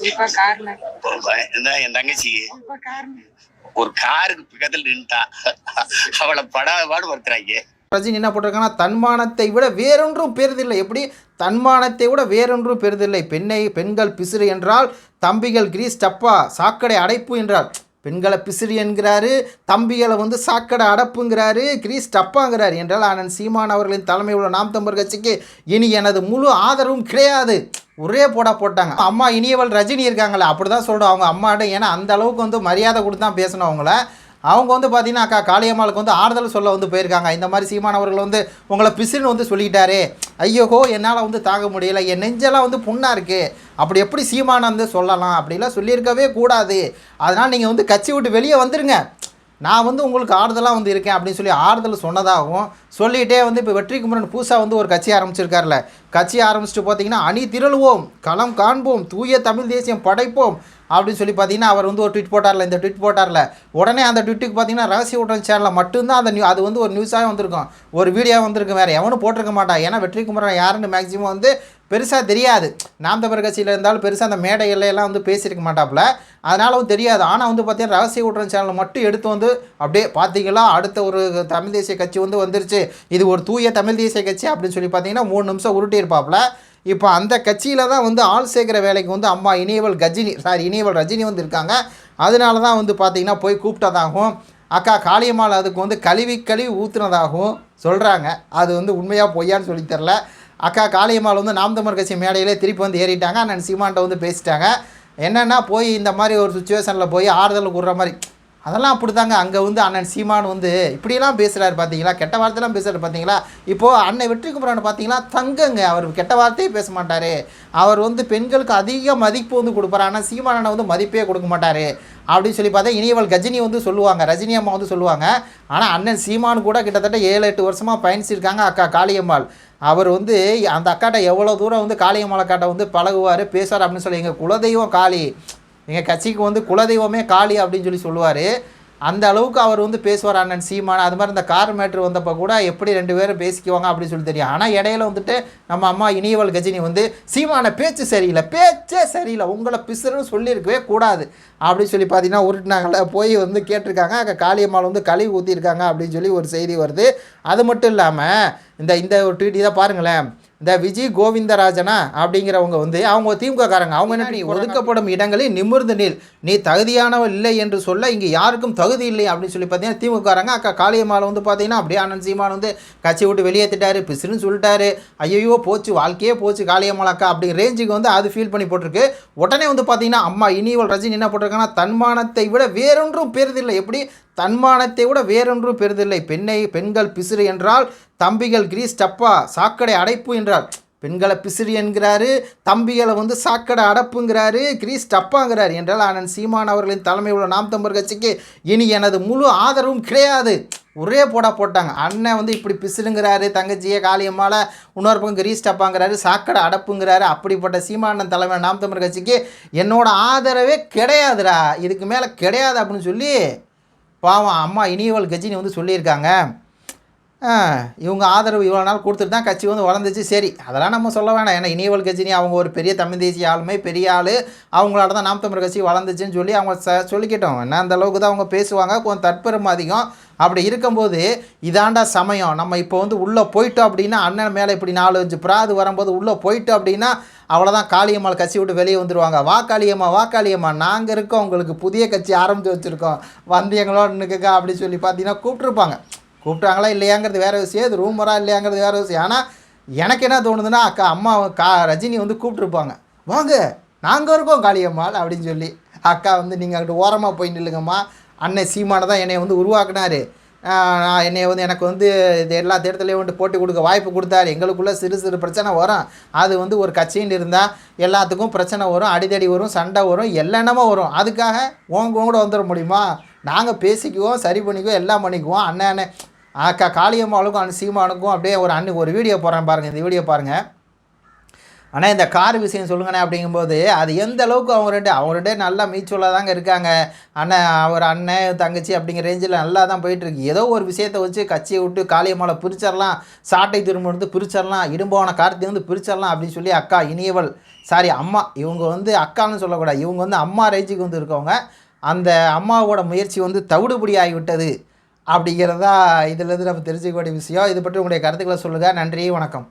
என் தங்கச்சி ஒரு காருக்கு பக்கத்துல நின்ட்டா அவளை படாபாடு வருத்துறாங்க. ரஜினி என்ன போட்டிருக்காங்கன்னா, தன்மானத்தை விட வேறொன்றும் பெரிதில்லை. எப்படி தன்மானத்தை விட வேறொன்றும் பெரிதில்லை. பெண்கள் பிசிறு என்றால் தம்பிகள் கிரீஸ் டப்பா சாக்கடை அடைப்பு என்றால். பெண்களை பிசிறு என்கிறாரு, தம்பிகளை வந்து சாக்கடை அடப்புங்கிறாரு, கிரீஸ் டப்பாங்கிறாரு என்றால் அண்ணன் சீமான் அவர்களின் தலைமையில் உள்ள நாம் தமிழர் கட்சிக்கு இனி எனது முழு ஆதரவும் கிடையாது. ஒரே போட்டாங்க. அம்மா இனியவள் ரஜினி இருக்காங்களே அப்படி தான் சொல்கிறோம் அவங்க அம்மாட்ட. ஏன்னா அந்த அளவுக்கு வந்து மரியாதை கொடுத்து தான் பேசணும் அவங்கள. அவங்க வந்து பார்த்தீங்கன்னா அக்கா காளியம்மாளுக்கு வந்து ஆறுதல் சொல்ல வந்து போயிருக்காங்க. இந்த மாதிரி சீமான் அவர்கள் வந்து உங்களை பிசிறுன்னு வந்து சொல்லிக்கிட்டாரு, ஐயோஹோ என்னால் வந்து தாங்க முடியலை, என் நெஞ்செல்லாம் வந்து புண்ணாக இருக்குது, அப்படி எப்படி சீமானை வந்து சொல்லலாம், அப்படிலாம் சொல்லியிருக்கவே கூடாது, அதனால் நீங்கள் வந்து கட்சி விட்டு வெளியே வந்துடுங்க, நான் வந்து உங்களுக்கு ஆறுதலாக வந்து இருக்கேன் அப்படின்னு சொல்லி ஆறுதல் சொன்னதாகவும் சொல்லிகிட்டே வந்து இப்போ வெற்றிக்குமரன் புதுசாக வந்து ஒரு கட்சி ஆரம்பிச்சிருக்காருல. கட்சி ஆரம்பிச்சுட்டு பார்த்தீங்கன்னா அணி திரளுவோம், களம் காண்போம், தூய தமிழ் தேசியம் படைப்போம் அப்படின்னு சொல்லி பார்த்தீங்கன்னா அவர் வந்து ஒரு ட்வீட் போட்டார்ல. இந்த ட்வீட் போட்டார்ல உடனே அந்த ட்வீட்டுக்கு பார்த்தீங்கன்னா ரகசிய ஊடகம் சேனலில் மட்டும்தான் அந்த அது வந்து ஒரு நியூஸாக வந்திருக்கும், ஒரு வீடியோவாக வந்திருக்கும், வேறு எவனும் போட்டிருக்க மாட்டான். ஏன்னா வெற்றிக்குமரன் யாருன்னு மேக்ஸிமம் வந்து பெருசாக தெரியாது. நாம் தமிழர் கட்சியில் இருந்தாலும் பெருசாக அந்த மேடை எல்லையெல்லாம் வந்து பேசியிருக்க மாட்டாப்புல, அதனால வந்து தெரியாது. ஆனால் வந்து பார்த்தீங்கன்னா ரகசிய ஊடகம் சேனல் மட்டும் எடுத்து வந்து அப்படியே பார்த்தீங்களா அடுத்த ஒரு தமிழ் தேசிய கட்சி வந்து வந்துருச்சு, இது ஒரு தூய தமிழ் தேசிய கட்சி அப்படின்னு சொல்லி பார்த்தீங்கன்னா 3 நிமிஷம் உருட்டியிருப்பாப்புல. இப்போ அந்த கட்சியில் தான் வந்து ஆள் சேர்க்குற வேலைக்கு வந்து அம்மா இனியவள் ரஜினி வந்து இருக்காங்க. அதனால தான் வந்து பார்த்திங்கன்னா போய் கூப்பிட்டதாகவும் அக்கா காளியம்மாள் அதுக்கு வந்து கழுவி ஊற்றுனதாகவும் சொல்கிறாங்க. அது வந்து உண்மையாக பொய்யான்னு சொல்லி தரல. அக்கா காளியம்மாள் வந்து நாம் தமிழர் கட்சி மேடையிலே திருப்பி வந்து ஏறிட்டாங்க. அண்ணன் சீமான்ட்ட வந்து பேசிட்டாங்க. என்னென்னா போய் இந்த மாதிரி ஒரு சுச்சுவேஷனில் போய் ஆறுதல் கூடுற மாதிரி அதெல்லாம் அப்படி தாங்க. அங்கே வந்து அண்ணன் சீமான் வந்து இப்படியெல்லாம் பேசுகிறாரு பார்த்தீங்களா, கெட்ட வார்த்தைலாம் பேசுகிறாரு பார்த்தீங்களா. இப்போது அண்ணன் வெற்றிக்குமரன் பார்த்தீங்கன்னா தங்கங்க, அவர் கெட்ட வார்த்தையே பேச மாட்டார், அவர் வந்து பெண்களுக்கு அதிக மதிப்பு வந்து கொடுப்பார். ஆனால் சீமான் அண்ணன் வந்து மதிப்பே கொடுக்க மாட்டார் அப்படின்னு சொல்லி பார்த்தா இனியவள் கஜினி வந்து சொல்லுவாங்க, ரஜினி அம்மா வந்து சொல்லுவாங்க. ஆனால் அண்ணன் சீமான் கூட கிட்டத்தட்ட 7-8 வருஷமாக பயணிச்சிருக்காங்க அக்கா காளியம்மாள். அவர் வந்து அந்த அக்காட்ட எவ்வளோ தூரம் வந்து காளியம்மாள் அக்காட்ட வந்து பழகுவார் பேசுவார் அப்படின்னு சொல்லி எங்கள் குலதெய்வம் காளி, எங்கள் கட்சிக்கு வந்து குலதெய்வமே காளி அப்படின்னு சொல்லி சொல்லுவார். அந்த அளவுக்கு அவர் வந்து பேசுவார் அண்ணன் சீமான். அது மாதிரி இந்த கார் மேட்ரு வந்தப்போ கூட எப்படி 2 பேரும் பேசிக்குவாங்க அப்படின்னு சொல்லி தெரியும். ஆனால் இடையில வந்துட்டு நம்ம அம்மா இனியவள் கஜினி வந்து சீமான பேச்சே சரியில்லை உங்களை பிசுறுன்னு சொல்லியிருக்கவே கூடாது அப்படின்னு சொல்லி பார்த்தீங்கன்னா உருட்டினாங்கள போய் வந்து கேட்டிருக்காங்க. அங்கே காளியம்மாள் வந்து கழுவி ஊற்றிருக்காங்க அப்படின்னு சொல்லி ஒரு செய்தி வருது. அது மட்டும் இல்லாமல் இந்த ஒரு ட்வீட் இதை பாருங்களேன். இந்த விஜய் கோவிந்தராஜனா அப்படிங்கிறவங்க வந்து அவங்க திமுககாரங்க. அவங்க என்ன, நீ ஒதுக்கப்படும் இடங்களில் நிமிர்ந்து நில், நீ தகுதியானவள் இல்லை என்று சொல்ல இங்கே யாருக்கும் தகுதி இல்லை அப்படின்னு சொல்லி பார்த்தீங்கன்னா திமுககாரங்க. அக்கா காளியம்மாள் வந்து பார்த்தீங்கன்னா அப்படியே அண்ணன் சீமான் வந்து கட்சி விட்டு வெளியேற்றிட்டாரு, பிசுன்னு சொல்லிட்டாரு, ஐயோ போச்சு வாழ்க்கையே போச்சு காளியம்மாள் அக்கா அப்படிங்கிற ரேஞ்சுக்கு வந்து அது ஃபீல் பண்ணி போட்டிருக்கு. உடனே வந்து பார்த்தீங்கன்னா அம்மா இனியவள் ரஜினி என்ன போட்டிருக்காங்கன்னா, தன்மானத்தை விட வேறொன்றும் பெரிதில்லை. எப்படி தன்மானத்தை விட வேறொன்றும் பெரிதில்லை. பெண்கள் பிசிறு என்றால் தம்பிகள் கிரீஸ் டப்பா சாக்கடை அடைப்பு என்றால். பெண்களை பிசிறு என்கிறாரு, தம்பிகளை வந்து சாக்கடை அடப்புங்கிறாரு, கிரீஸ் டப்பாங்கிறாரு என்றால் அண்ணன் சீமான் அவர்களின் தலைமையில் உள்ள நாம் தமிழர் கட்சிக்கு இனி எனது முழு ஆதரவும் கிடையாது. ஒரே போட்டாங்க. அண்ணன் வந்து இப்படி பிசுறுங்கிறாரு, தங்கச்சியை காளியம்மால இன்னொரு பக்கம் கிரீஸ் டப்பாங்கிறாரு, சாக்கடை அடப்புங்கிறாரு. அப்படிப்பட்ட சீமானன் தலைமையில் நாம் தமிழர் கட்சிக்கு என்னோட ஆதரவே கிடையாதுடா, இதுக்கு மேலே கிடையாது அப்படின்னு சொல்லி பாவம் அம்மா இனியவள் கஜினி வந்து சொல்லியிருக்காங்க. இவங்க ஆதரவு இவ்வளோ நாள் கொடுத்துட்டு தான் கட்சி வந்து வளர்ந்துச்சு. சரி அதெல்லாம் நம்ம சொல்ல வேணாம், ஏன்னா இனியவள் கஜினி அவங்க ஒரு பெரிய தமிழ் தேசிய ஆளுமை, பெரிய ஆள், அவங்களால தான் நாம் தமிழர் கட்சி வளர்ந்துச்சுன்னு சொல்லி அவங்க சொல்லிக்கிட்டோம். என்ன அந்த அளவுக்கு தான் அவங்க பேசுவாங்க, கொஞ்சம் தற்பெருமை அதிகம். அப்படி இருக்கும்போது இதாண்டா சமயம், நம்ம இப்போ வந்து உள்ளே போயிட்டோம் அப்படின்னா அண்ணன் மேலே இப்படி 4-5 பிராது வரும்போது உள்ளே போயிட்டோம் அப்படின்னா அவ்வளோதான், காளியம்மாள் கட்சி விட்டு வெளியே வந்துடுவாங்க. வா காளியம்மா நாங்கள் இருக்கோம், உங்களுக்கு புதிய கட்சி ஆரம்பித்து வச்சுருக்கோம், வந்து எங்களோட நிற்குங்க அப்படின்னு சொல்லி பார்த்தீங்கன்னா கூப்பிட்டாங்களா இல்லையாங்கிறது வேறு விஷயம், இது ரூமராக இல்லையாங்கிறது வேறு விஷயம். ஆனால் எனக்கு என்ன தோணுதுன்னா அம்மா ரஜினி வந்து கூப்பிட்ருப்பாங்க, வாங்க நாங்கள் இருக்கோம் காளியம்மாள் அப்படின்னு சொல்லி. அக்கா வந்து நீங்கள் அங்கிட்டு ஓரமாக போய் நில்லுங்கம்மா, அண்ணன் சீமானை தான் என்னை வந்து உருவாக்குனார், எனக்கு வந்து இது எல்லா தேர்தலையும் வந்து போட்டி கொடுக்க வாய்ப்பு கொடுத்தாரு, எங்களுக்குள்ளே சிறு பிரச்சனை வரும், அது வந்து ஒரு கட்சின்னு இருந்தால் எல்லாத்துக்கும் பிரச்சனை வரும், அடிதடி வரும், சண்டை வரும், எல்லாமே வரும், அதுக்காக உங்க கூட வந்துட முடியுமா, நாங்கள் பேசிக்குவோம், சரி பண்ணிக்குவோம், எல்லாம் பண்ணிக்குவோம். அண்ணன் அக்கா காளியம்மாளுக்கும் அண்ணன் சீமானுக்கும் அப்படியே ஒரு வீடியோ போடுறேன் பாருங்கள், இந்த வீடியோ பாருங்கள். ஆனால் இந்த கார் விஷயம் சொல்லுங்கண்ணே அப்படிங்கும்போது அது எந்த அளவுக்கு அவங்க ரெண்டே நல்லா மியூச்சுவலாக தாங்க இருக்காங்க. அண்ணன் தங்கச்சி அப்படிங்கிற ரேஞ்சில் நல்லா தான் போயிட்டுருக்கு. ஏதோ ஒரு விஷயத்தை வச்சு கட்சியை விட்டு காளியம்மாவை பிரிச்சிடலாம், சாட்டை திரும்ப வந்து பிரிச்சிடலாம், இடும்பான கார்த்தி வந்து பிரிச்சிடலாம் அப்படின்னு சொல்லி அக்கா இனியவள் அம்மா, இவங்க வந்து அக்கான்னு சொல்லக்கூடாது, இவங்க வந்து அம்மா ரேஞ்சுக்கு வந்து இருக்கவங்க. அந்த அம்மாவோட முயற்சி வந்து தவிடுபடி ஆகிவிட்டது அப்படிங்கிறதா இதிலேருந்து நம்ம தெரிஞ்சுக்க வேண்டிய விஷயம். இது பற்றி உங்களுடைய கருத்துக்களை சொல்லுங்கள். நன்றி, வணக்கம்.